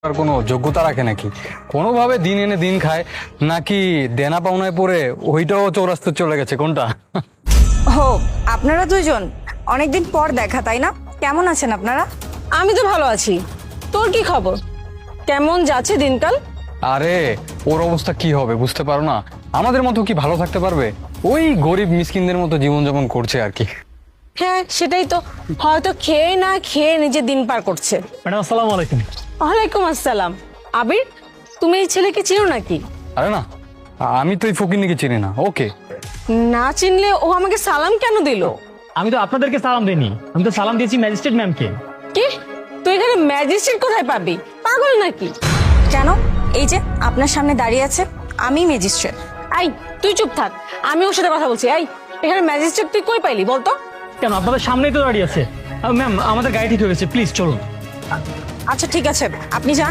আর কোনো যোগ্যতা রাখে নাকি? কোনোভাবে দিন এনে দিন খায় নাকি দেনা পাওনায় পড়ে ওইটাও চৌরাস্তায় চলে গেছে কোনটা? হো, আপনারা দুইজন অনেকদিন পর দেখা, তাই না? কেমন আছেন আপনারা? আমি তো ভালো আছি। তোর কি খবর? কেমন যাচ্ছে দিনকাল? আরে ওর অবস্থা কি হবে বুঝতে পারো না? আমাদের মতো কি ভালো থাকতে পারবে? ওই গরিব মিসকিনদের মতো জীবনযাপন করছে আর কি। হ্যাঁ সেটাই তো, হয়তো খেয়ে না খেয়ে নিজে দিন পার করছে। ম্যাডাম আসসালামু আলাইকুম। ওয়ালাইকুম আসসালাম। আবির, তুমি এই ছেলেকে চিনো নাকি? আরে না, আমি তো এই ফকিরনিকে চিনি না। ওকে, না চিনলে ও আমাকে সালাম কেন দিল? আমি তো আপনাদেরকে সালাম দেইনি, আমি তো সালাম দিয়েছি ম্যাজিস্ট্রেট ম্যামকে। কি, তুই এখানে ম্যাজিস্ট্রেট কোথায় পাবি? পাগল নাকি? কেন? এই যে আপনার সামনে দাঁড়িয়ে আছে, আমি ম্যাজিস্ট্রেট। আই, তুই চুপ থাক, আমি ওর সাথে কথা বলছি। এই, এখানে ম্যাজিস্ট্রেট তুই কই পাইলি বলতো? কেন, আপনাদের সামনেই তো দাঁড়িয়ে আছে। ম্যাম আমাদের গাড়ি ঠিক হয়ে গেছে, প্লিজ চলুন। আচ্ছা ঠিক আছে, আপনি যান,